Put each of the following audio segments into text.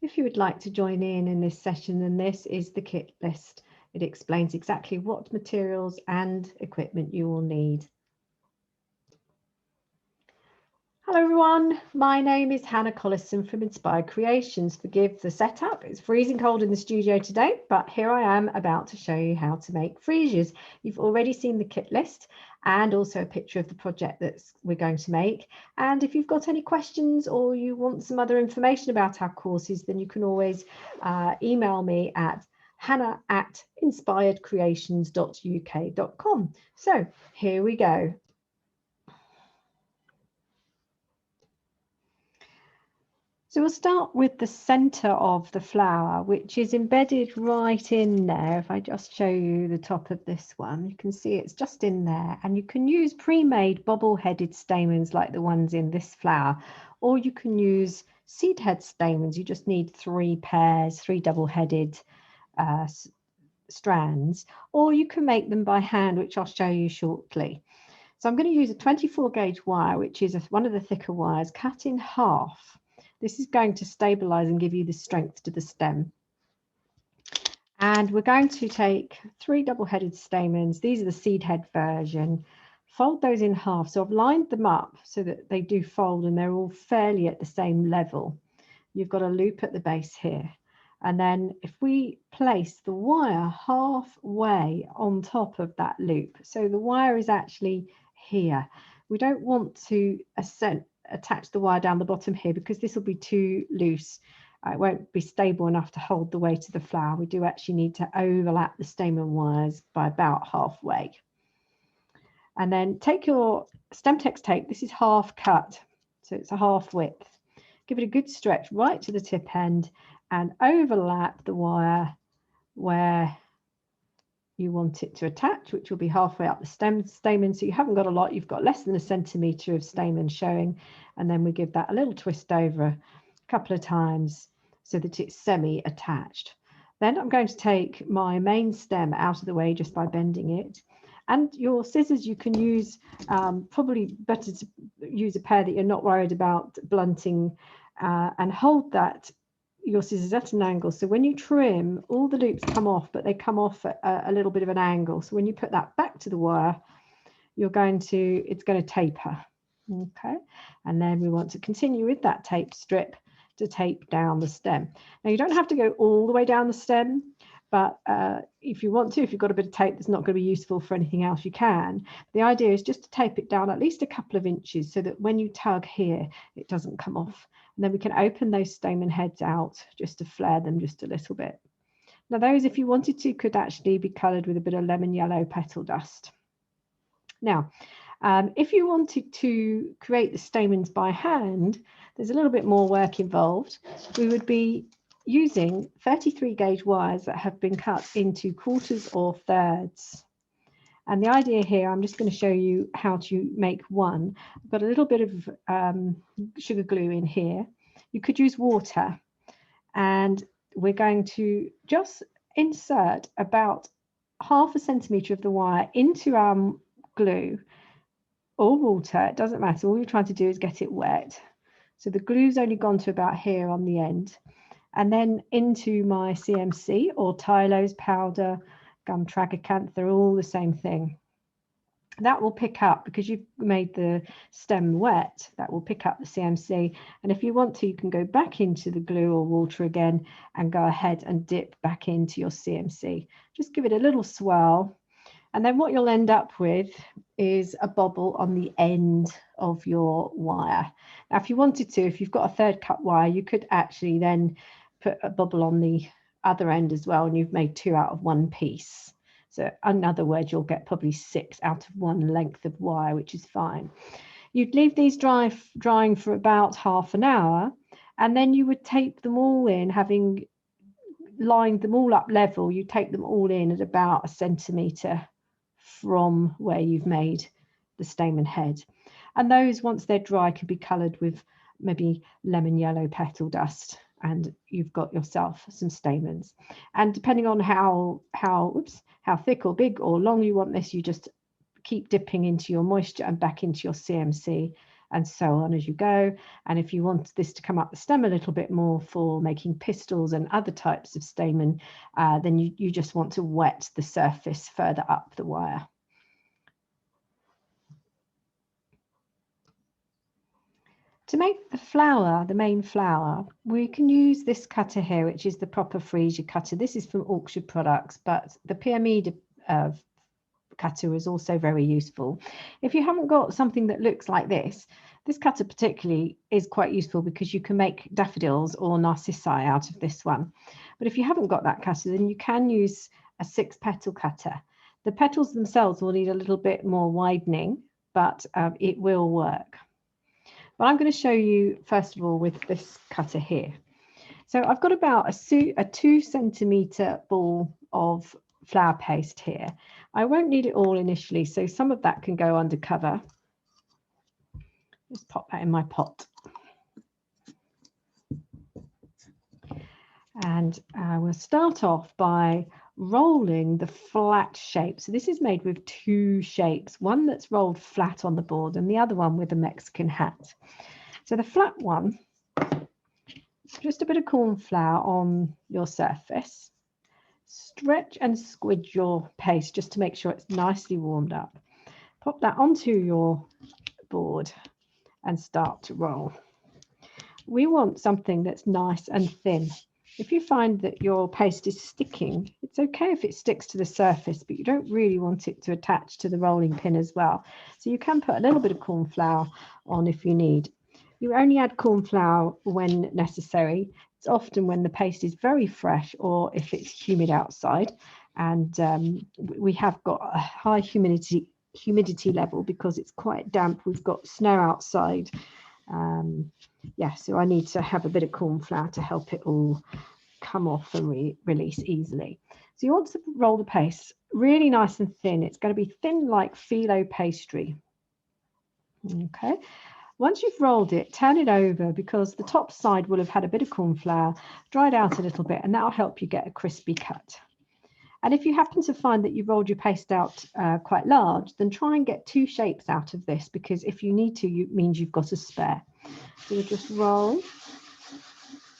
If you would like to join in this session, then this is the kit list. It explains exactly what materials and equipment you will need. Hello everyone, my name is Hannah Collison from Inspired Creations. Forgive the setup, it's freezing cold in the studio today, but here I am about to show you how to make freesias. You've already seen the kit list and also a picture of the project that we're going to make. And if you've got any questions or you want some other information about our courses, then you can always email me at hannah@inspiredcreations.uk.com. So here we go. So we'll start with the center of the flower, which is embedded right in there. If I just show you the top of this one, you can see it's just in there. And you can use pre-made bobble-headed stamens like the ones in this flower, or you can use seed head stamens. You just need three double-headed strands, or you can make them by hand, which I'll show you shortly. So I'm going to use a 24 gauge wire, which is one of the thicker wires, cut in half. This is going to stabilize and give you the strength to the stem. And we're going to take three double-headed stamens. These are the seed head version. Fold those in half. So I've lined them up so that they do fold and they're all fairly at the same level. You've got a loop at the base here. And then if we place the wire halfway on top of that loop, so the wire is actually here. We don't want to attach the wire down the bottom here because this will be too loose. It won't be stable enough to hold the weight of the flower. We do actually need to overlap the stamen wires by about halfway. And then take your Stemtex tape. This is half cut, so it's a half width. Give it a good stretch right to the tip end and overlap the wire where you want it to attach, which will be halfway up the stamen. So you haven't got a lot, you've got less than a centimetre of stamen showing. And then we give that a little twist over a couple of times so that it's semi-attached. Then I'm going to take my main stem out of the way just by bending it. And your scissors, you can use, probably better to use a pair that you're not worried about blunting, and hold your scissors at an angle. So when you trim, all the loops come off, but they come off at a little bit of an angle. So when you put that back to the wire, it's going to taper. Okay, and then we want to continue with that tape strip to tape down the stem. Now you don't have to go all the way down the stem, but if you want to, if you've got a bit of tape that's not going to be useful for anything else, you can. The idea is just to tape it down at least a couple of inches so that when you tug here, it doesn't come off. And then we can open those stamen heads out just to flare them just a little bit. Now those, if you wanted to, could actually be coloured with a bit of lemon yellow petal dust. Now, if you wanted to create the stamens by hand, there's a little bit more work involved. We would be using 33 gauge wires that have been cut into quarters or thirds. And the idea here, I'm just going to show you how to make one. I've got a little bit of sugar glue in here. You could use water, and we're going to just insert about half a centimetre of the wire into our glue or water. It doesn't matter. All you're trying to do is get it wet. So the glue's only gone to about here on the end. And then into my CMC or Tylose powder, gum tragacanth, they're all the same thing. That will pick up, because you've made the stem wet, that will pick up the CMC. And if you want to, you can go back into the glue or water again and go ahead and dip back into your CMC. Just give it a little swirl. And then what you'll end up with is a bobble on the end of your wire. Now, if you wanted to, if you've got a third cut wire, you could actually then put a bubble on the other end as well, and you've made two out of one piece. So in other words, you'll get probably 6 out of 1 length of wire, which is fine. You'd leave these drying for about half an hour, and then you would tape them all in, having lined them all up level. You tape them all in at about a centimetre from where you've made the stamen head. And those, once they're dry, can be coloured with maybe lemon yellow petal dust, and you've got yourself some stamens. And depending on how thick or big or long you want this, you just keep dipping into your moisture and back into your CMC and so on as you go. And if you want this to come up the stem a little bit more for making pistils and other types of stamen, then you just want to wet the surface further up the wire. To make the flower, the main flower, we can use this cutter here, which is the proper Freesia cutter. This is from Orchard Products, but the PME cutter is also very useful. If you haven't got something that looks like this cutter particularly is quite useful because you can make daffodils or narcissi out of this one. But if you haven't got that cutter, then you can use a 6-petal cutter. The petals themselves will need a little bit more widening, but it will work. But I'm going to show you first of all with this cutter here. So I've got about a 2 centimetre ball of flower paste here. I won't need it all initially, so some of that can go under cover. Just pop that in my pot. And we'll start off by rolling the flat shape. So this is made with 2 shapes, one that's rolled flat on the board and the other one with a Mexican hat. So the flat one, just a bit of corn flour on your surface. Stretch and squidge your paste just to make sure it's nicely warmed up. Pop that onto your board and start to roll. We want something that's nice and thin. If you find that your paste is sticking, it's okay if it sticks to the surface, but you don't really want it to attach to the rolling pin as well. So you can put a little bit of corn flour on if you need. You only add corn flour when necessary. It's often when the paste is very fresh or if it's humid outside. And we have got a high humidity level because it's quite damp. We've got snow outside. Yeah, so I need to have a bit of corn flour to help it all come off and release easily. So you want to roll the paste really nice and thin. It's going to be thin like phyllo pastry. Okay. Once you've rolled it, turn it over because the top side will have had a bit of corn flour, dried out a little bit, and that'll help you get a crispy cut. And if you happen to find that you've rolled your paste out quite large, then try and get 2 shapes out of this, because if you need to, it means you've got a spare. So you just roll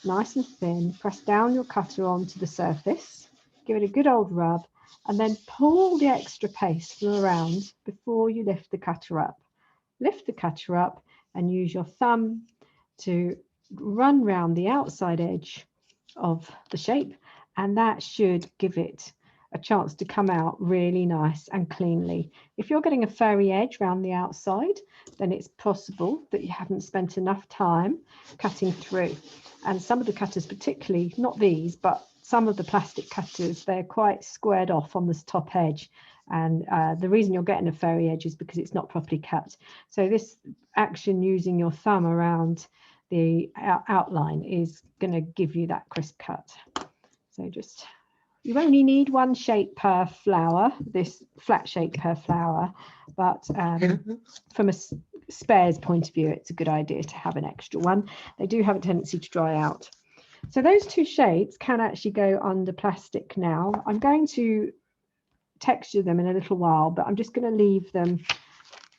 nice and thin, press down your cutter onto the surface, give it a good old rub, and then pull the extra paste from around before you lift the cutter up. Lift the cutter up and use your thumb to run round the outside edge of the shape, and that should give it a chance to come out really nice and cleanly. If you're getting a furry edge around the outside, then it's possible that you haven't spent enough time cutting through. And some of the cutters, particularly, not these, but some of the plastic cutters, they're quite squared off on this top edge. And the reason you're getting a furry edge is because it's not properly cut. So this action using your thumb around the outline is going to give you that crisp cut. So just, you only need 1 shape per flower, this flat shape per flower, but from a spares point of view, it's a good idea to have an extra one. They do have a tendency to dry out. So those 2 shapes can actually go under plastic now. I'm going to texture them in a little while, but I'm just going to leave them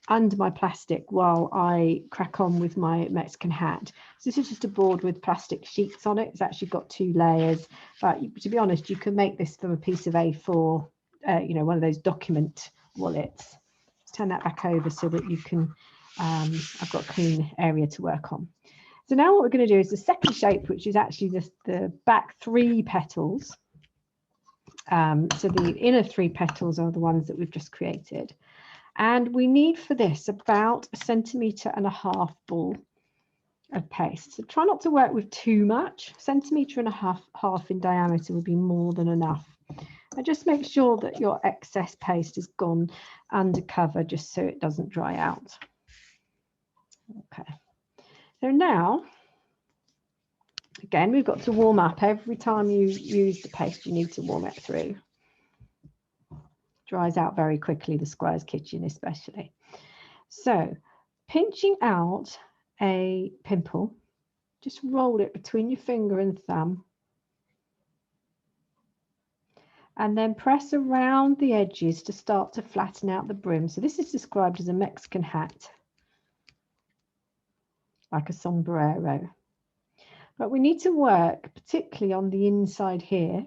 under my plastic while I crack on with my Mexican hat. So this is just a board with plastic sheets on it. It's actually got 2 layers, but to be honest, you can make this from a piece of A4, you know, one of those document wallets. Let's turn that back over so that you can, I've got a clean area to work on. So now what we're going to do is the second shape, which is actually the back 3 petals. So the inner 3 petals are the ones that we've just created. And we need for this about 1.5 centimetres ball of paste. So try not to work with too much. 1.5 centimetres in diameter would be more than enough. And just make sure that your excess paste has gone under cover just so it doesn't dry out. Okay. So now, again, we've got to warm up. Every time you use the paste, you need to warm it through. Dries out very quickly, the Squire's Kitchen especially. So pinching out a pimple, just roll it between your finger and thumb, and then press around the edges to start to flatten out the brim. So this is described as a Mexican hat. like a sombrero. But we need to work particularly on the inside here,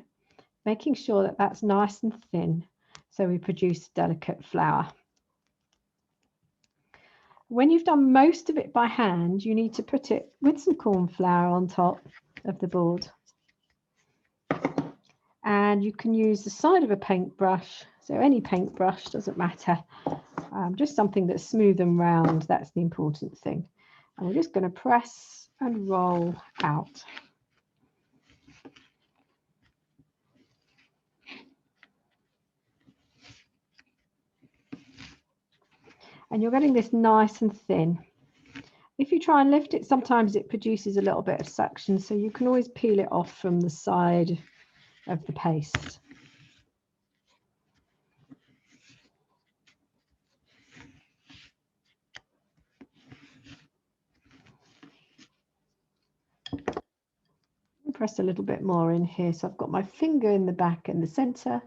making sure that that's nice and thin so we produce a delicate flower. When you've done most of it by hand, you need to put it with some corn flour on top of the board. And you can use the side of a paintbrush, so any paintbrush, doesn't matter, just something that's smooth and round, that's the important thing. And we're just going to press and roll out. And you're getting this nice and thin. If you try and lift it, sometimes it produces a little bit of suction, so you can always peel it off from the side of the paste. Press a little bit more in here, so I've got my finger in the back and the center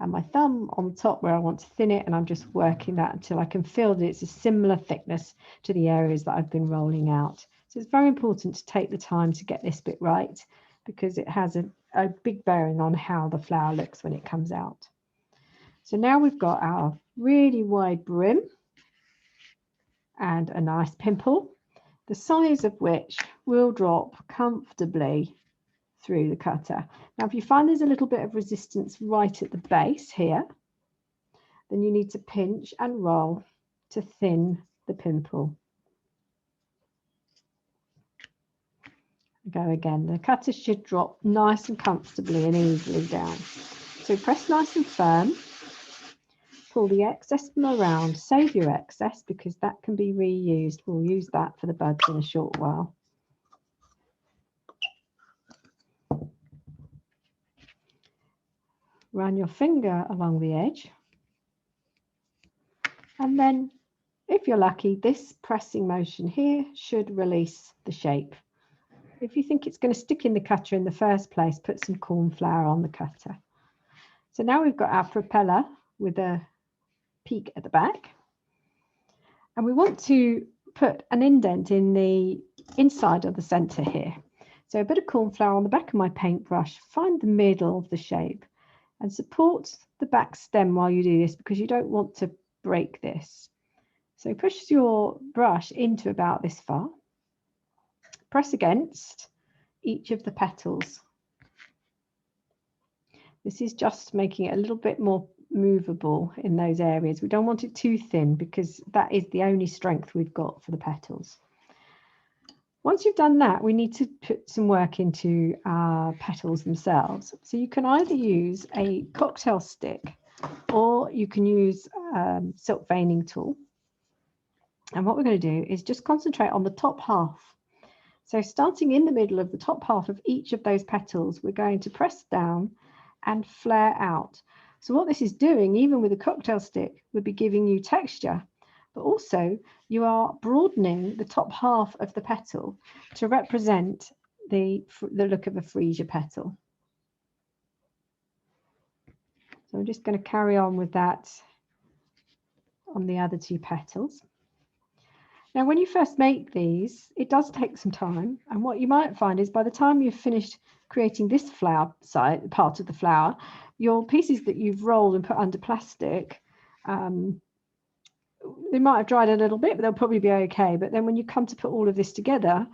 and my thumb on top where I want to thin it, and I'm just working that until I can feel that it's a similar thickness to the areas that I've been rolling out. So it's very important to take the time to get this bit right, because it has a big bearing on how the flower looks when it comes out. So now we've got our really wide brim and a nice pimple, the size of which will drop comfortably through the cutter. Now, if you find there's a little bit of resistance right at the base here, then you need to pinch and roll to thin the pimple. Go again. The cutter should drop nice and comfortably and easily down. So press nice and firm. Pull the excess from around. Save your excess because that can be reused. We'll use that for the buds in a short while. Run your finger along the edge. And then, if you're lucky, this pressing motion here should release the shape. If you think it's going to stick in the cutter in the first place, put some corn flour on the cutter. So now we've got our propeller with a peak at the back. And we want to put an indent in the inside of the center here. So a bit of corn flour on the back of my paintbrush, find the middle of the shape and support the back stem while you do this, because you don't want to break this. So push your brush into about this far. Press against each of the petals. This is just making it a little bit more movable in those areas. We don't want it too thin because that is the only strength we've got for the petals. Once you've done that, we need to put some work into our petals themselves. So you can either use a cocktail stick or you can use silk veining tool. And what we're going to do is just concentrate on the top half. So starting in the middle of the top half of each of those petals, we're going to press down and flare out. So what this is doing, even with a cocktail stick, would be giving you texture, but also you are broadening the top half of the petal to represent the look of a freesia petal. So I'm just going to carry on with that on the other two petals. Now, when you first make these, it does take some time. And what you might find is by the time you've finished creating this flower side, part of the flower, your pieces that you've rolled and put under plastic, they might have dried a little bit, but they'll probably be okay. But then when you come to put all of this together,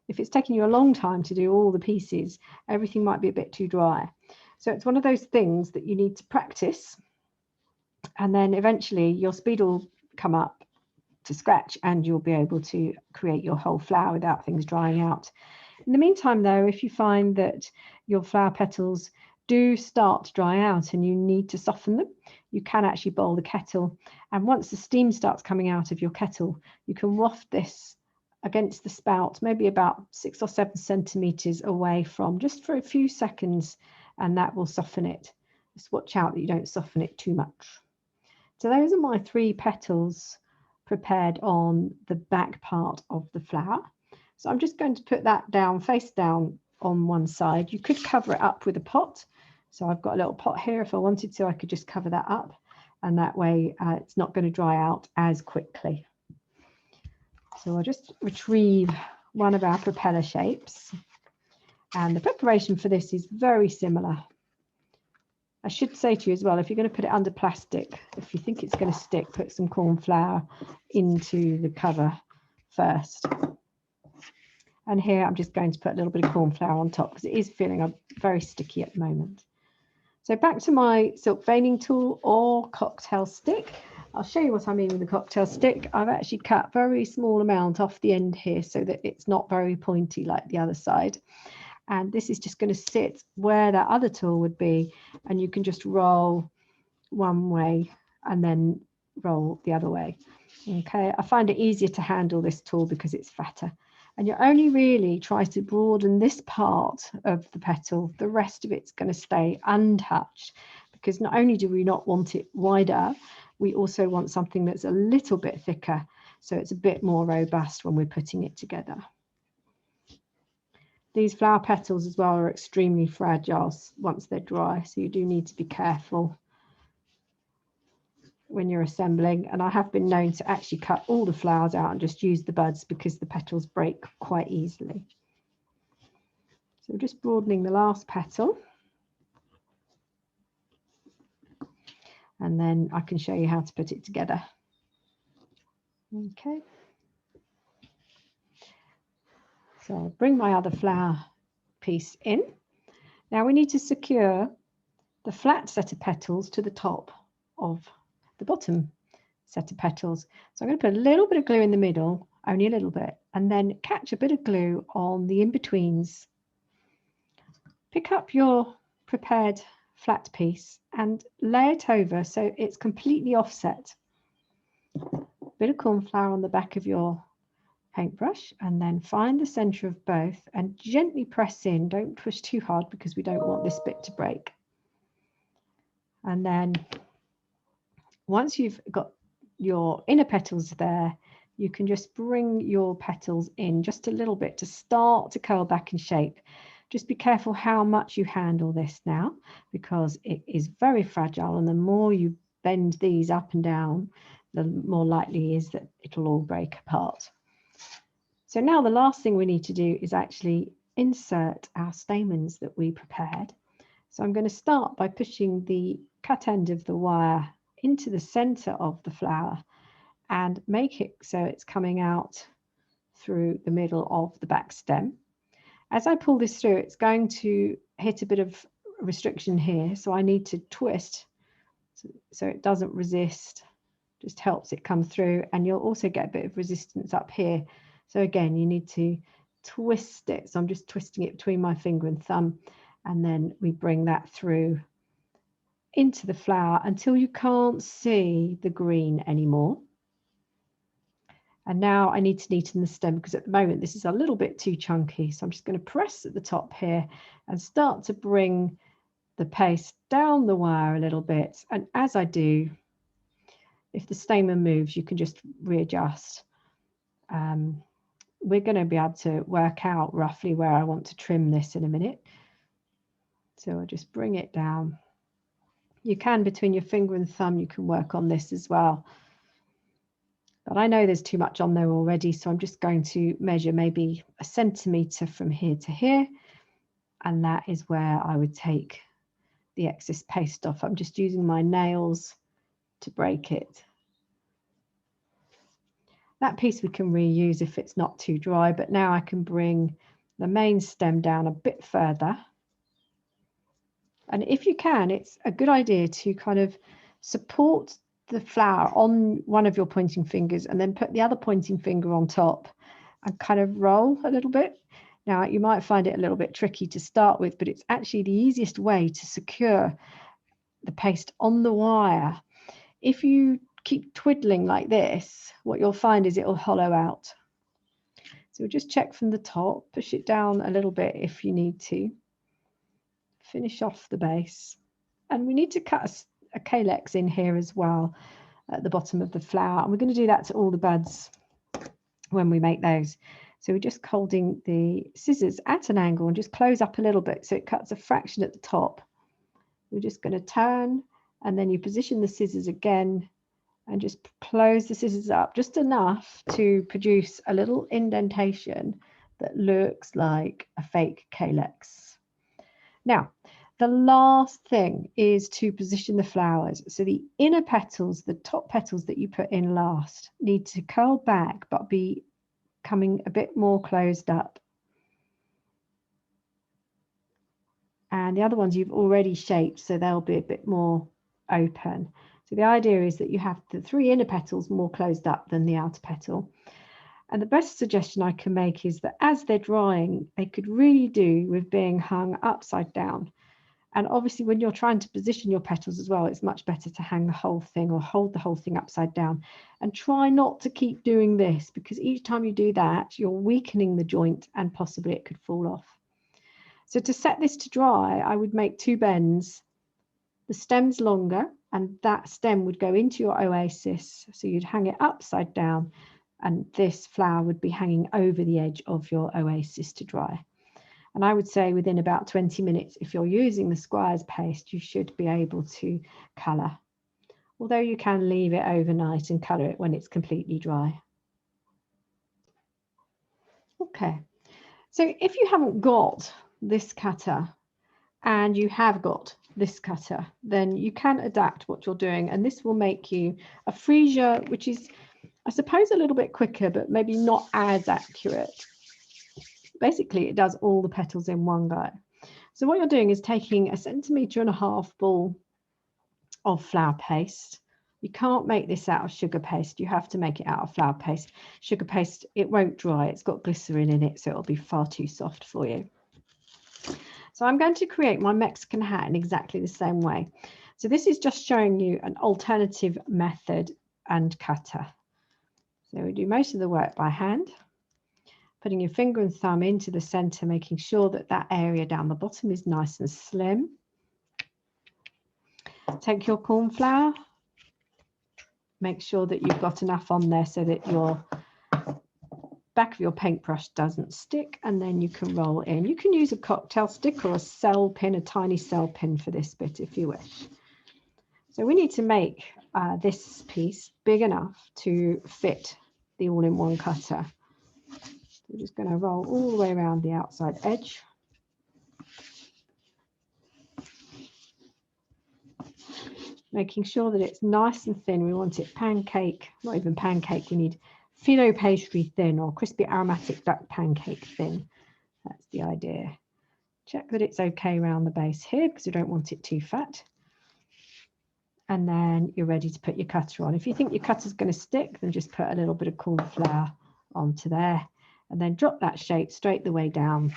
if it's taking you a long time to do all the pieces, everything might be a bit too dry. So it's one of those things that you need to practice. And then eventually your speed will come up to scratch and you'll be able to create your whole flower without things drying out. In the meantime, though, if you find that your flower petals do start to dry out and you need to soften them, you can actually boil the kettle. And once the steam starts coming out of your kettle, you can waft this against the spout, maybe about 6 or 7 centimeters away from, just for a few seconds, and that will soften it. Just watch out that you don't soften it too much. So those are my 3 petals prepared on the back part of the flower. So I'm just going to put that down, face down on one side. You could cover it up with a pot. So I've got a little pot here. If I wanted to, I could just cover that up, and that way it's not going to dry out as quickly. So I'll just retrieve one of our propeller shapes. And the preparation for this is very similar. I should say to you as well, if you're going to put it under plastic, if you think it's going to stick, put some corn flour into the cover first. And here I'm just going to put a little bit of corn flour on top because it is feeling very sticky at the moment. So back to my silk veining tool or cocktail stick. I'll show you what I mean with the cocktail stick. I've actually cut a very small amount off the end here so that it's not very pointy like the other side. And this is just going to sit where that other tool would be. And you can just roll one way and then roll the other way. Okay, I find it easier to handle this tool because it's fatter. And you only really try to broaden this part of the petal. The rest of it's going to stay untouched because not only do we not want it wider, we also want something that's a little bit thicker so it's a bit more robust when we're putting it together. These flower petals as well are extremely fragile once they're dry, so you do need to be careful when you're assembling. And I have been known to actually cut all the flowers out and just use the buds because the petals break quite easily. So just broadening the last petal. And then I can show you how to put it together. Okay. So I'll bring my other flower piece in. Now we need to secure the flat set of petals to the top of the bottom set of petals. So I'm going to put a little bit of glue in the middle, only a little bit, and then catch a bit of glue on the in-betweens. Pick up your prepared flat piece and lay it over so it's completely offset. Bit of corn flour on the back of your paintbrush, and then find the center of both and gently press in. Don't push too hard because we don't want this bit to break. And then once you've got your inner petals there, you can just bring your petals in just a little bit to start to curl back in shape. Just be careful how much you handle this now because it is very fragile, and the more you bend these up and down, the more likely is that it'll all break apart. So now the last thing we need to do is actually insert our stamens that we prepared. So I'm going to start by pushing the cut end of the wire into the center of the flower and make it so it's coming out through the middle of the back stem. As I pull this through, it's going to hit a bit of restriction here, so I need to twist so it doesn't resist, just helps it come through, and you'll also get a bit of resistance up here. So again, you need to twist it. So I'm just twisting it between my finger and thumb, and then we bring that through into the flower until you can't see the green anymore. And now I need to neaten the stem because at the moment this is a little bit too chunky. So I'm just going to press at the top here and start to bring the paste down the wire a little bit. And as I do, if the stamen moves, you can just readjust. We're going to be able to work out roughly where I want to trim this in a minute. So I'll just bring it down. You can, between your finger and thumb, you can work on this as well. But I know there's too much on there already, so I'm just going to measure maybe 1 centimetre from here to here. And that is where I would take the excess paste off. I'm just using my nails to break it. That piece we can reuse if it's not too dry, but now I can bring the main stem down a bit further. And if you can, it's a good idea to kind of support the flower on one of your pointing fingers and then put the other pointing finger on top and kind of roll a little bit. Now, you might find it a little bit tricky to start with, but it's actually the easiest way to secure the paste on the wire. If you keep twiddling like this, what you'll find is it will hollow out. So just check from the top, push it down a little bit if you need to. Finish off the base. And we need to cut a calyx in here as well at the bottom of the flower. And we're going to do that to all the buds when we make those. So we're just holding the scissors at an angle and just close up a little bit so it cuts a fraction at the top. We're just going to turn, and then you position the scissors again and just close the scissors up just enough to produce a little indentation that looks like a fake calyx. Now, the last thing is to position the flowers. So the inner petals, the top petals that you put in last, need to curl back but be coming a bit more closed up. And the other ones you've already shaped, so they'll be a bit more open. So the idea is that you have the 3 inner petals more closed up than the outer petal. And the best suggestion I can make is that as they're drying, they could really do with being hung upside down. And obviously when you're trying to position your petals as well, it's much better to hang the whole thing or hold the whole thing upside down. And try not to keep doing this, because each time you do that, you're weakening the joint and possibly it could fall off. So to set this to dry, I would make 2 bends. The stem's longer and that stem would go into your oasis. So you'd hang it upside down and this flower would be hanging over the edge of your oasis to dry. And I would say within about 20 minutes, if you're using the Squire's paste, you should be able to colour. Although you can leave it overnight and colour it when it's completely dry. Okay, so if you haven't got this cutter and you have got this cutter, then you can adapt what you're doing, and this will make you a freesia, which is, I suppose, a little bit quicker, but maybe not as accurate. Basically, it does all the petals in one go. So what you're doing is taking a 1.5 centimetre ball of flour paste. You can't make this out of sugar paste. You have to make it out of flour paste. Sugar paste, it won't dry. It's got glycerin in it, so it'll be far too soft for you. So I'm going to create my Mexican hat in exactly the same way. So this is just showing you an alternative method and cutter. So we do most of the work by hand, putting your finger and thumb into the center, making sure that that area down the bottom is nice and slim. Take your corn flour, make sure that you've got enough on there so that your back of your paintbrush doesn't stick, and then you can roll in. You can use a cocktail stick or a cell pin, a tiny cell pin for this bit if you wish. So we need to make this piece big enough to fit the all-in-one cutter. We're just going to roll all the way around the outside edge. Making sure that it's nice and thin. We want it pancake, not even pancake, we need phyllo pastry thin or crispy aromatic duck pancake thin. That's the idea. Check that it's okay around the base here because you don't want it too fat. And then you're ready to put your cutter on. If you think your cutter's going to stick, then just put a little bit of corn flour onto there and then drop that shape straight the way down.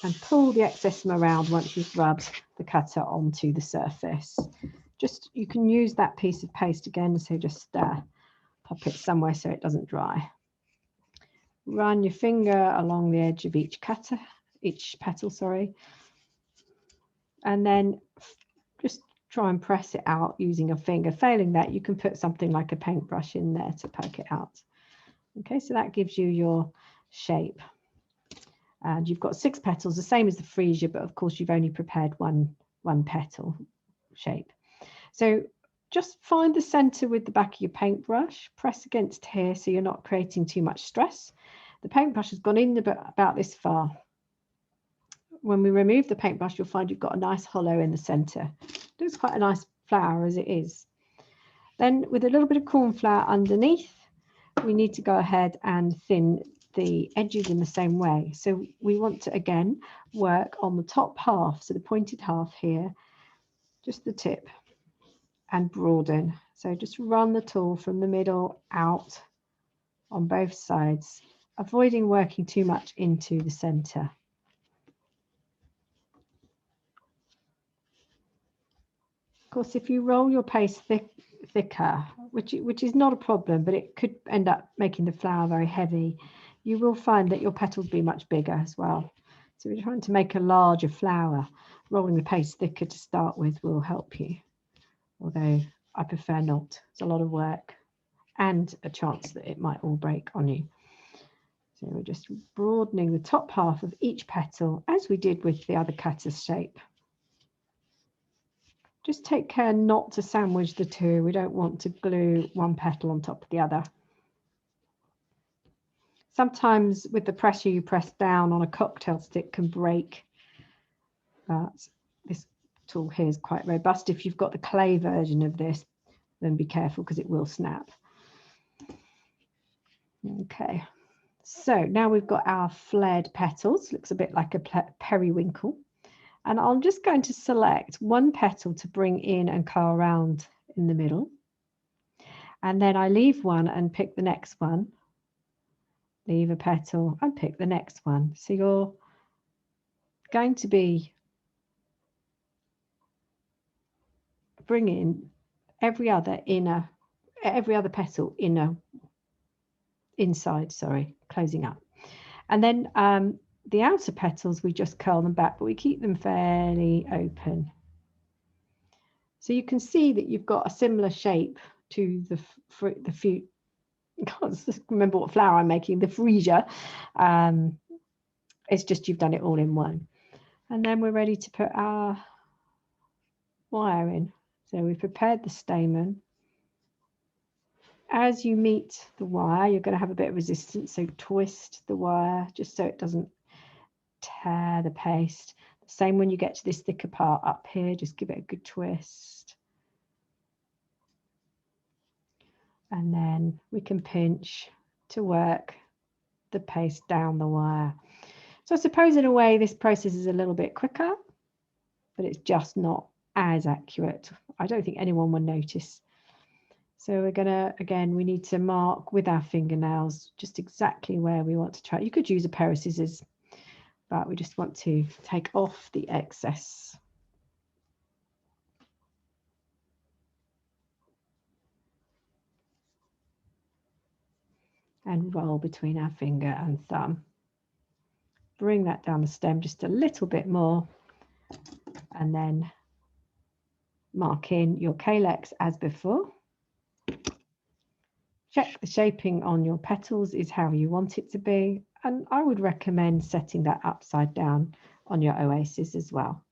And pull the excess around once you've rubbed the cutter onto the surface. Just, you can use that piece of paste again, so just pop it somewhere so it doesn't dry. Run your finger along the edge of each cutter, each petal, sorry, and then just try and press it out using your finger. Failing that, you can put something like a paintbrush in there to poke it out. Okay, so that gives you your shape. And you've got 6 petals, the same as the freesia, but of course you've only prepared one petal shape. So just find the center with the back of your paintbrush, press against here so you're not creating too much stress. The paintbrush has gone in about this far. When we remove the paintbrush, you'll find you've got a nice hollow in the center. It looks quite a nice flower as it is. Then with a little bit of corn flour underneath, we need to go ahead and thin the edges in the same way. So we want to again work on the top half, so the pointed half here, just the tip, and broaden. So just run the tool from the middle out on both sides, avoiding working too much into the center. Of course, if you roll your paste thicker, which is not a problem, but it could end up making the flower very heavy, you will find that your petal will be much bigger as well. So if you're trying to make a larger flower, rolling the paste thicker to start with will help you. Although I prefer not. It's a lot of work and a chance that it might all break on you. So we're just broadening the top half of each petal as we did with the other cutter's shape. Just take care not to sandwich the two. We don't want to glue one petal on top of the other. Sometimes with the pressure you press down on a cocktail stick can break. This tool here is quite robust. If you've got the clay version of this, then be careful because it will snap. Okay, so now we've got our flared petals. Looks a bit like a periwinkle. And I'm just going to select one petal to bring in and curl around in the middle. And then I leave one and pick the next one. Leave a petal and pick the next one. So you're going to be bringing every other petal inside, sorry, closing up. And then the outer petals, we just curl them back, but we keep them fairly open. So you can see that you've got a similar shape to the fruit. I can't remember what flower I'm making, the Freesia. It's just you've done it all in one. And then we're ready to put our wire in. So we've prepared the stamen. As you meet the wire, you're going to have a bit of resistance, so twist the wire just so it doesn't tear the paste. The same when you get to this thicker part up here, just give it a good twist. And then we can pinch to work the paste down the wire. So I suppose in a way this process is a little bit quicker, but it's just not as accurate. I don't think anyone will notice. So we're going to, again, we need to mark with our fingernails just exactly where we want to try. You could use a pair of scissors, but we just want to take off the excess. And roll between our finger and thumb. Bring that down the stem just a little bit more, and then mark in your calyx as before. Check the shaping on your petals is how you want it to be, and I would recommend setting that upside down on your oasis as well.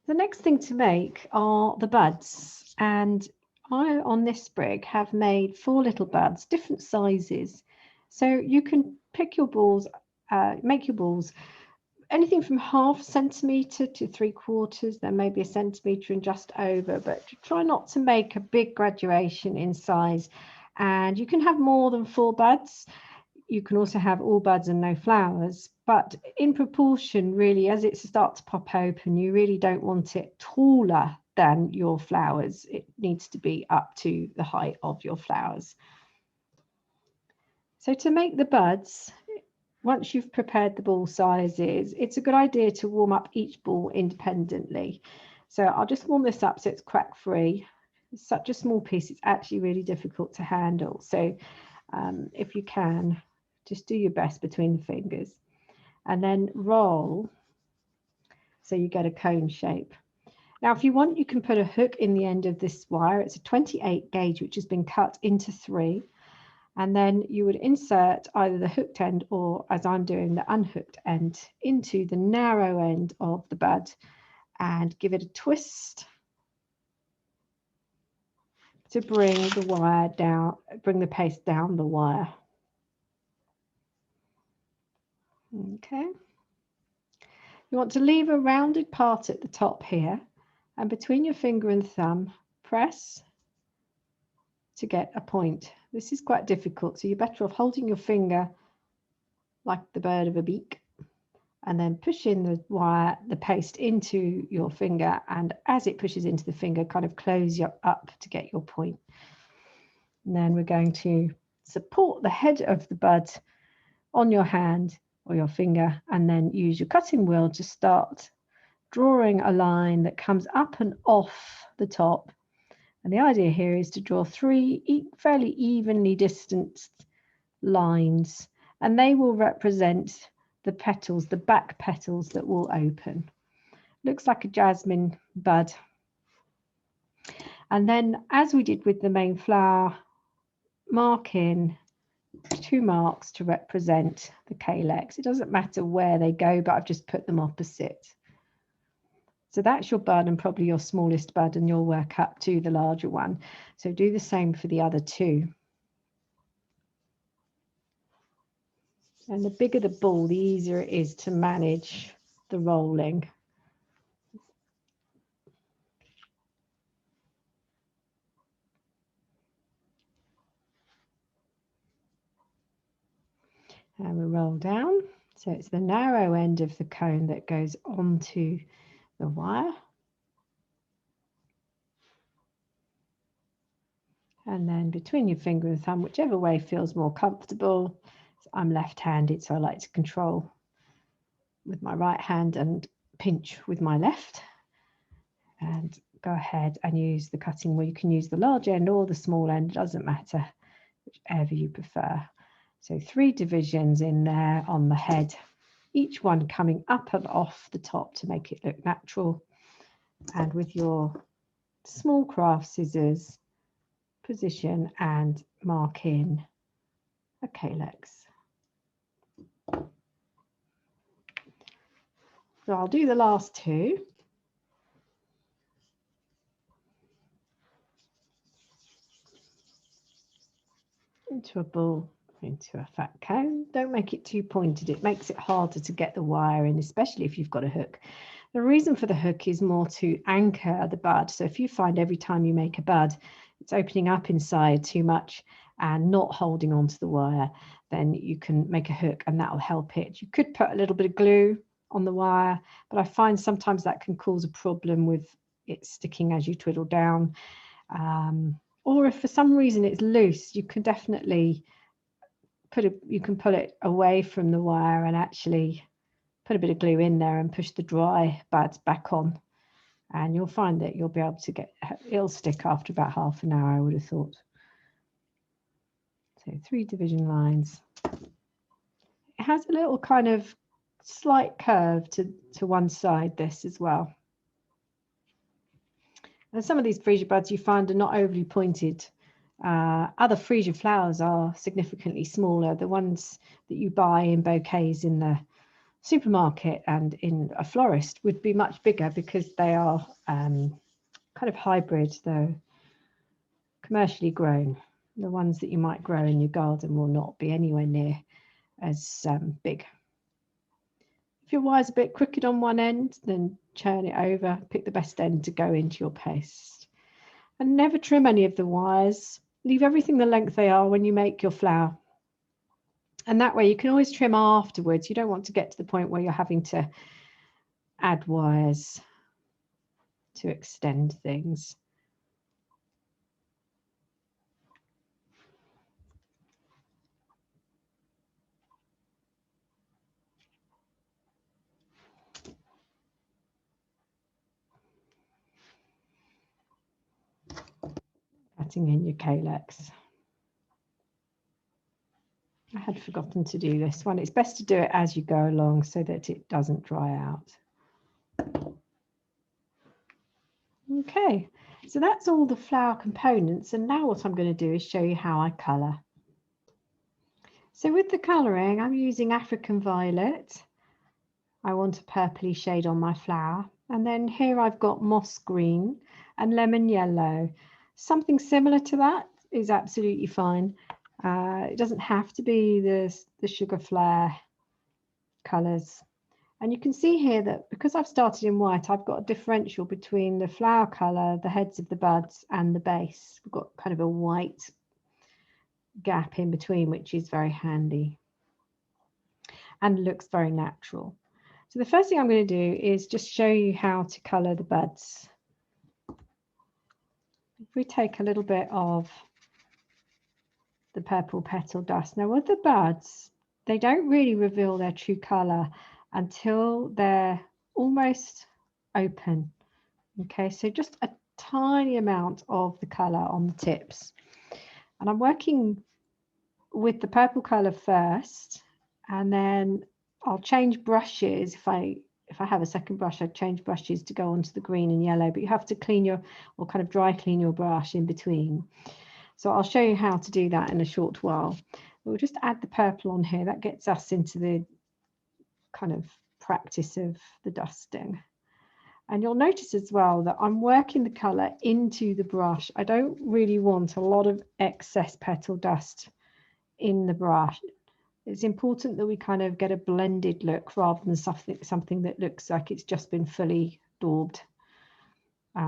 The next thing to make are the buds, and I on this sprig have made 4 little buds, different sizes, so you can pick your balls, make your balls anything from 1/2 centimetre to 3/4. There may be 1 centimetre and just over, but try not to make a big graduation in size. And you can have more than 4 buds. You can also have all buds and no flowers, but in proportion, really, as it starts to pop open, you really don't want it taller than your flowers. It needs to be up to the height of your flowers. So to make the buds, once you've prepared the ball sizes, it's a good idea to warm up each ball independently. So I'll just warm this up so it's crack free. It's such a small piece, it's actually really difficult to handle. So if you can, just do your best between the fingers and then roll so you get a cone shape. Now, if you want, you can put a hook in the end of this wire. It's a 28 gauge, which has been cut into 3. And then you would insert either the hooked end or, as I'm doing, the unhooked end into the narrow end of the bud and give it a twist to bring the wire down, bring the paste down the wire. Okay. You want to leave a rounded part at the top here, and between your finger and thumb, press to get a point. This is quite difficult, so you're better off holding your finger like the bird of a beak and then pushing the wire, the paste into your finger, and as it pushes into the finger, kind of close you up to get your point. And then we're going to support the head of the bud on your hand or your finger, and then use your cutting wheel to start drawing a line that comes up and off the top. And the idea here is to draw 3 fairly evenly distanced lines, and they will represent the petals, the back petals that will open. Looks like a jasmine bud. And then, as we did with the main flower, mark in 2 marks to represent the calyx. It doesn't matter where they go, but I've just put them opposite. So that's your bud and probably your smallest bud, and you'll work up to the larger one. So do the same for the other 2. And the bigger the ball, the easier it is to manage the rolling. And we roll down. So it's the narrow end of the cone that goes onto the wire. And then between your finger and thumb, whichever way feels more comfortable. I'm left-handed, so I like to control with my right hand and pinch with my left. And go ahead and use the cutting wheel. You can use the large end or the small end, it doesn't matter, whichever you prefer. So 3 divisions in there on the head, each one coming up and off the top to make it look natural. And with your small craft scissors, position and mark in a calyx. So I'll do the last 2. Into a ball, into a fat cone. Don't make it too pointed. It makes it harder to get the wire in, especially if you've got a hook. The reason for the hook is more to anchor the bud. So if you find every time you make a bud, it's opening up inside too much and not holding onto the wire, then you can make a hook and that'll help it. You could put a little bit of glue on the wire, but I find sometimes that can cause a problem with it sticking as you twiddle down. Or if for some reason it's loose, you can definitely you can pull it away from the wire and actually put a bit of glue in there and push the dry buds back on, and you'll find that you'll be able to it'll stick after about half an hour, I would have thought. So 3 division lines. It has a little kind of slight curve to one side, this as well. And some of these freesia buds you find are not overly pointed. Other freesia flowers are significantly smaller. The ones that you buy in bouquets in the supermarket and in a florist would be much bigger because they are kind of hybrid, though commercially grown. The ones that you might grow in your garden will not be anywhere near as big. If your wire's a bit crooked on one end, then churn it over, pick the best end to go into your paste. And never trim any of the wires. Leave everything the length they are when you make your flower. And that way you can always trim afterwards. You don't want to get to the point where you're having to add wires to extend things. Cutting in your calyx. I had forgotten to do this one. It's best to do it as you go along so that it doesn't dry out. Okay, so that's all the flower components, and now what I'm going to do is show you how I colour. So with the colouring, I'm using African violet. I want a purpley shade on my flower, and then here I've got moss green and lemon yellow. Something similar to that is absolutely fine. It doesn't have to be the sugar flare colours. And you can see here that because I've started in white, I've got a differential between the flower colour, the heads of the buds and the base. We've got kind of a white gap in between, which is very handy and looks very natural. So the first thing I'm going to do is just show you how to colour the buds. If we take a little bit of the purple petal dust. Now with the buds, they don't really reveal their true colour until they're almost open. Okay, so just a tiny amount of the colour on the tips. And I'm working with the purple colour first, and then I'll change brushes. If I have a second brush, I'd change brushes to go onto the green and yellow, but you have to clean or kind of dry clean your brush in between. So I'll show you how to do that in a short while. We'll just add the purple on here. That gets us into the kind of practice of the dusting. And you'll notice as well that I'm working the colour into the brush. I don't really want a lot of excess petal dust in the brush. It's important that we kind of get a blended look rather than something that looks like it's just been fully daubed.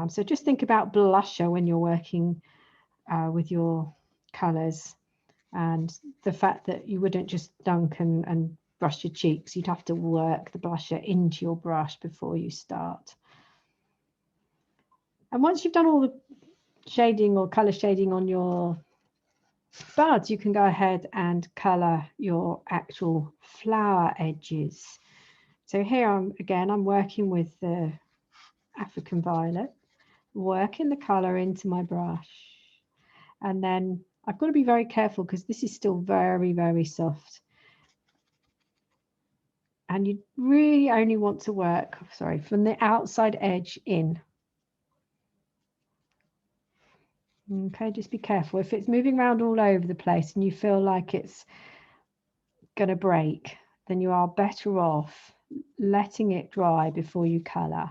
So just think about blusher when you're working with your colours, and the fact that you wouldn't just dunk and brush your cheeks. You'd have to work the blusher into your brush before you start. And once you've done all the shading or colour shading on your buds, you can go ahead and colour your actual flower edges. So here I'm working with the African violet, working the colour into my brush. And then I've got to be very careful because this is still very, very soft. And you really only want to work, sorry, from the outside edge in. Okay, just be careful. If it's moving around all over the place and you feel like it's going to break, then you are better off letting it dry before you colour.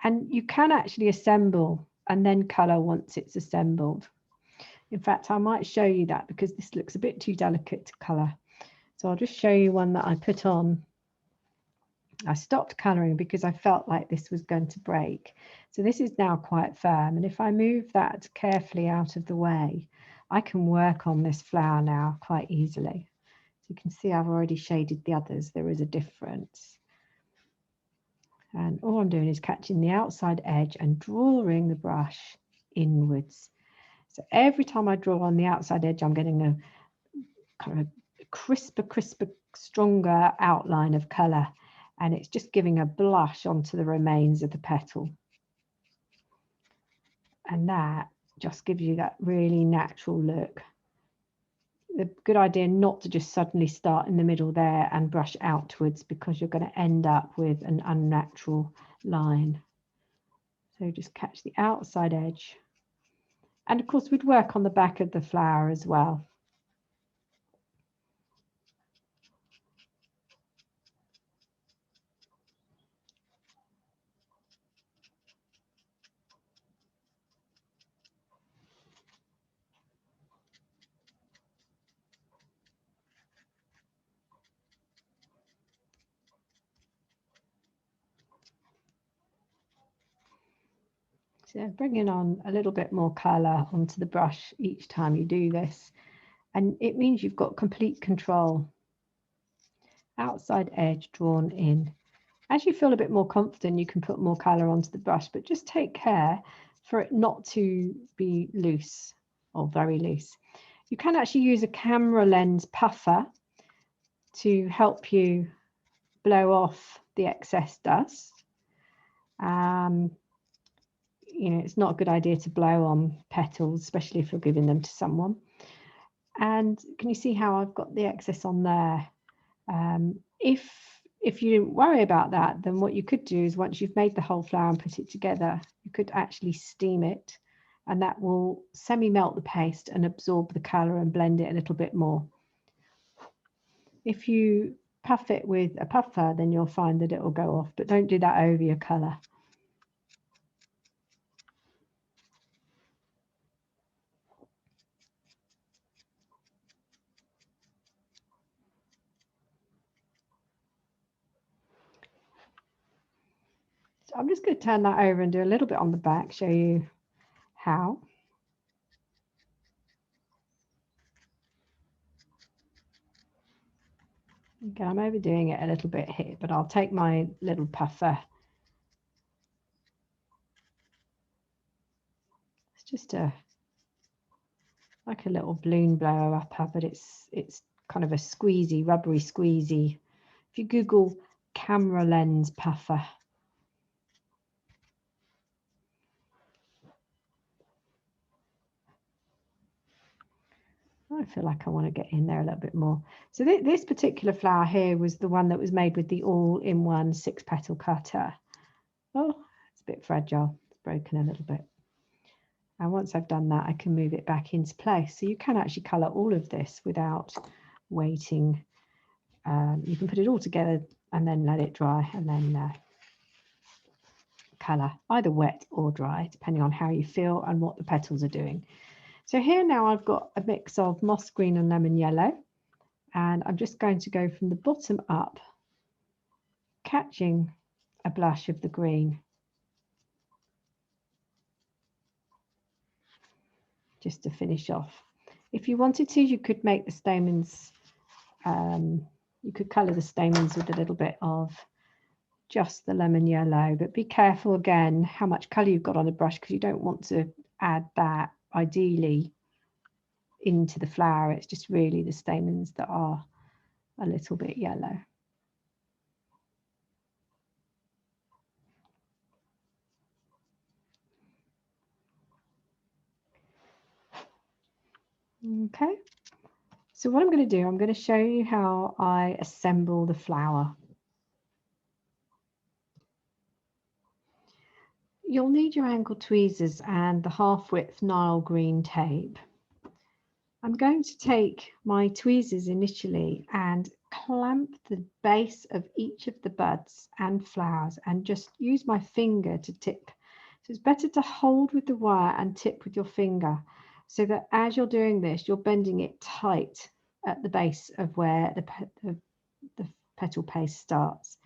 And you can actually assemble and then colour once it's assembled. In fact, I might show you that because this looks a bit too delicate to colour. So I'll just show you one that I put on. I stopped colouring because I felt like this was going to break. So this is now quite firm. And if I move that carefully out of the way, I can work on this flower now quite easily. So you can see I've already shaded the others. There is a difference. And all I'm doing is catching the outside edge and drawing the brush inwards. So every time I draw on the outside edge, I'm getting a kind of crisper, stronger outline of colour. And it's just giving a blush onto the remains of the petal. And that just gives you that really natural look. The good idea not to just suddenly start in the middle there and brush outwards, because you're going to end up with an unnatural line. So just catch the outside edge. And of course, we'd work on the back of the flower as well. So bringing on a little bit more colour onto the brush each time you do this. And it means you've got complete control. Outside edge drawn in. As you feel a bit more confident, you can put more colour onto the brush, but just take care for it not to be loose or very loose. You can actually use a camera lens puffer to help you blow off the excess dust. You know, it's not a good idea to blow on petals, especially if you're giving them to someone. And can you see how I've got the excess on there? If you didn't worry about that, then what you could do is, once you've made the whole flower and put it together, you could actually steam it, and that will semi-melt the paste and absorb the colour and blend it a little bit more. If you puff it with a puffer, then you'll find that it will go off, but don't do that over your colour. So I'm just going to turn that over and do a little bit on the back, show you how. Again, I'm overdoing it a little bit here, but I'll take my little puffer. It's just like a little balloon blower upper, but it's kind of a squeezy, rubbery squeezy. If you Google camera lens puffer. I feel like I want to get in there a little bit more. So this particular flower here was the one that was made with the all-in-one 6-petal cutter. Oh, it's a bit fragile. It's broken a little bit. And once I've done that, I can move it back into place. So you can actually colour all of this without waiting. You can put it all together and then let it dry, and then colour, either wet or dry, depending on how you feel and what the petals are doing. So here now I've got a mix of moss green and lemon yellow, and I'm just going to go from the bottom up, catching a blush of the green, just to finish off. If you wanted to, you could make the stamens, you could colour the stamens with a little bit of just the lemon yellow, but be careful again how much colour you've got on the brush, because you don't want to add that ideally into the flower. It's just really the stamens that are a little bit yellow. Okay, so what I'm going to do, I'm going to show you how I assemble the flower. You'll need your angle tweezers and the half-width Nile green tape. I'm going to take my tweezers initially and clamp the base of each of the buds and flowers and just use my finger to tip. So it's better to hold with the wire and tip with your finger, so that as you're doing this, you're bending it tight at the base of where the petal paste starts.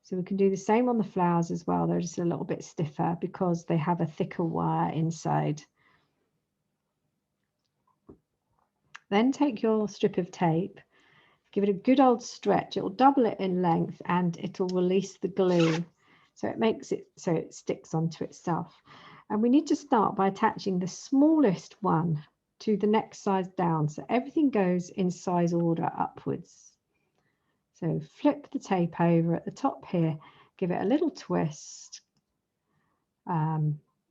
So we can do the same on the flowers as well. They're just a little bit stiffer because they have a thicker wire inside. Then take your strip of tape, give it a good old stretch. It will double it in length and it will release the glue. So it makes it so it sticks onto itself. And we need to start by attaching the smallest one to the next size down. So everything goes in size order upwards. So flip the tape over at the top here, give it a little twist,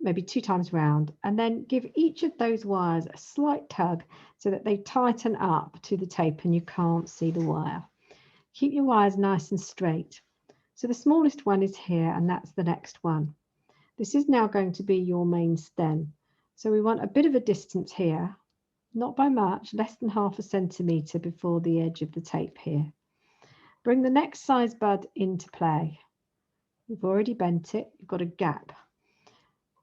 maybe 2 times round, and then give each of those wires a slight tug so that they tighten up to the tape and you can't see the wire. Keep your wires nice and straight. So the smallest one is here, and that's the next one. This is now going to be your main stem. So we want a bit of a distance here, not by much, less than ½ centimetre before the edge of the tape here. Bring the next size bud into play. You've already bent it, you've got a gap.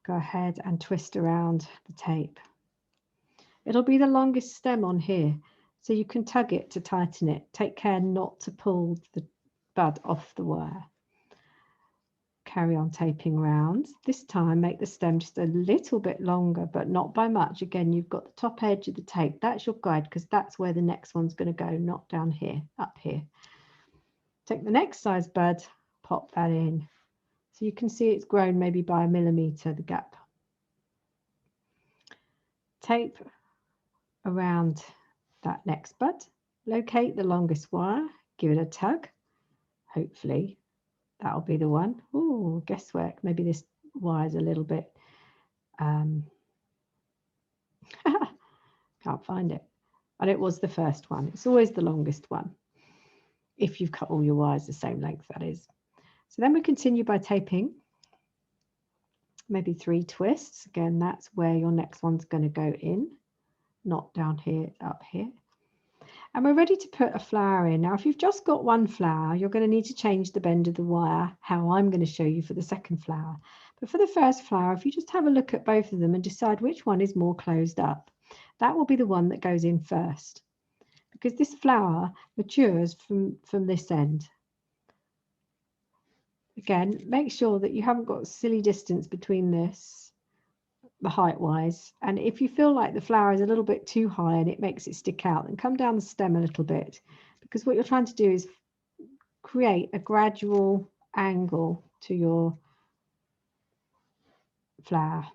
Go ahead and twist around the tape. It'll be the longest stem on here, so you can tug it to tighten it. Take care not to pull the bud off the wire. Carry on taping round. This time make the stem just a little bit longer, but not by much. Again, you've got the top edge of the tape. That's your guide, because that's where the next one's going to go, not down here, up here. Take the next size bud, pop that in. So you can see it's grown maybe by 1 millimetre, the gap. Tape around that next bud. Locate the longest wire, give it a tug. Hopefully that'll be the one. Oh, guesswork. Maybe this wire's a little bit can't find it. And it was the first one. It's always the longest one, if you've cut all your wires the same length, that is. So then we continue by taping maybe 3 twists. Again, that's where your next one's going to go in, not down here, up here. And we're ready to put a flower in. Now, if you've just got one flower, you're going to need to change the bend of the wire, how I'm going to show you for the second flower. But for the first flower, if you just have a look at both of them and decide which one is more closed up, that will be the one that goes in first, because this flower matures from this end. Again, make sure that you haven't got silly distance between this, the height wise, and if you feel like the flower is a little bit too high and it makes it stick out, then come down the stem a little bit, because what you're trying to do is create a gradual angle to your flower.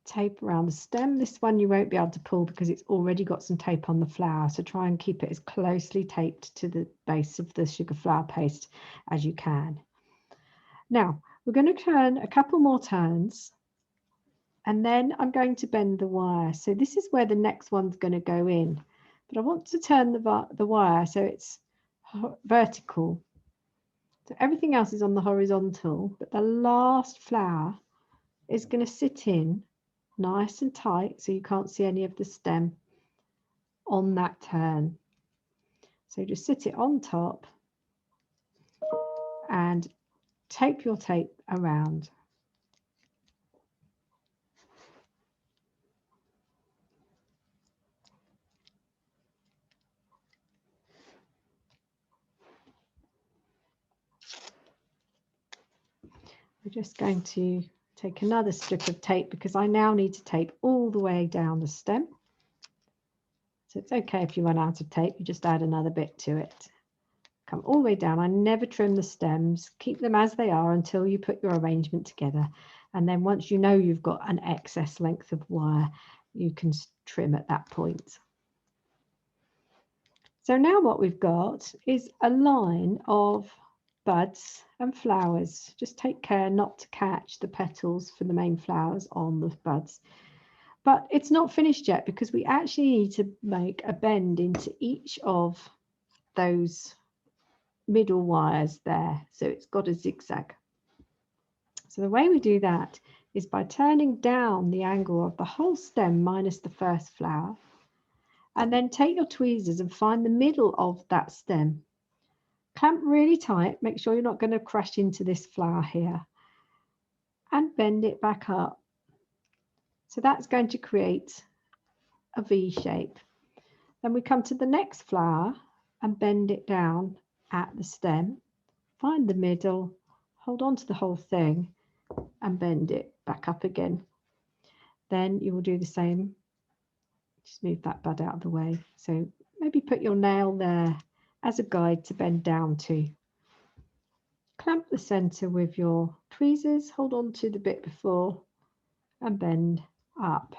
Tape around the stem. This one you won't be able to pull because it's already got some tape on the flower, so try and keep it as closely taped to the base of the sugar flower paste as you can. Now we're going to turn a couple more turns, and then I'm going to bend the wire. So this is where the next one's going to go in, but I want to turn the wire so it's vertical. So everything else is on the horizontal, but the last flower is going to sit in nice and tight so you can't see any of the stem. on that turn. So just sit it on top and tape your tape around. We're just going to take another strip of tape because I now need to tape all the way down the stem. So it's okay if you run out of tape, you just add another bit to it. Come all the way down. I never trim the stems, keep them as they are until you put your arrangement together. And then once you know you've got an excess length of wire, you can trim at that point. So now what we've got is a line of buds and flowers. Just take care not to catch the petals for the main flowers on the buds. But it's not finished yet because we actually need to make a bend into each of those middle wires there. So it's got a zigzag. So the way we do that is by turning down the angle of the whole stem minus the first flower. And then take your tweezers and find the middle of that stem. Clamp really tight, make sure you're not going to crash into this flower here. And bend it back up. So that's going to create a V shape. Then we come to the next flower and bend it down at the stem. Find the middle, hold on to the whole thing and bend it back up again. Then you will do the same. Just move that bud out of the way. So maybe put your nail there as a guide to bend down to. Clamp the center with your tweezers, hold on to the bit before and bend up.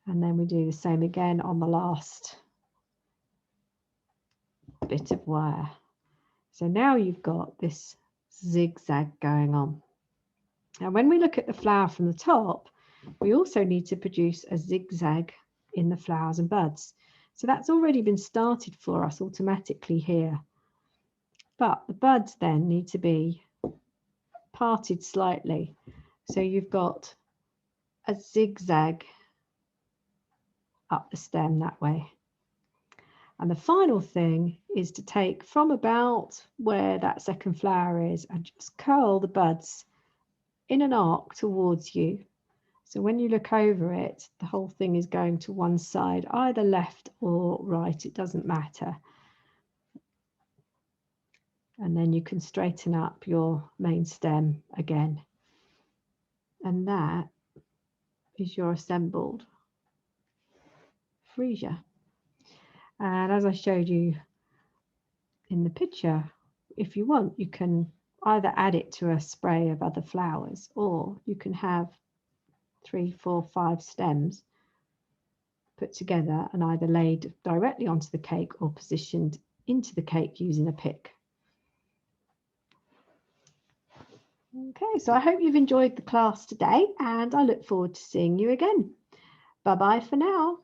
And then we do the same again on the last bit of wire. So now you've got this zigzag going on. Now when we look at the flower from the top, we also need to produce a zigzag in the flowers and buds. So that's already been started for us automatically here. But the buds then need to be parted slightly. So you've got a zigzag up the stem that way. And the final thing is to take from about where that second flower is and just curl the buds in an arc towards you. So when you look over it, the whole thing is going to one side, either left or right, it doesn't matter. And then you can straighten up your main stem again. And that is your assembled freesia. And as I showed you in the picture, if you want, you can either add it to a spray of other flowers, or you can have 3, 4, 5 stems put together and either laid directly onto the cake or positioned into the cake using a pick. Okay, so I hope you've enjoyed the class today and I look forward to seeing you again. Bye-bye for now.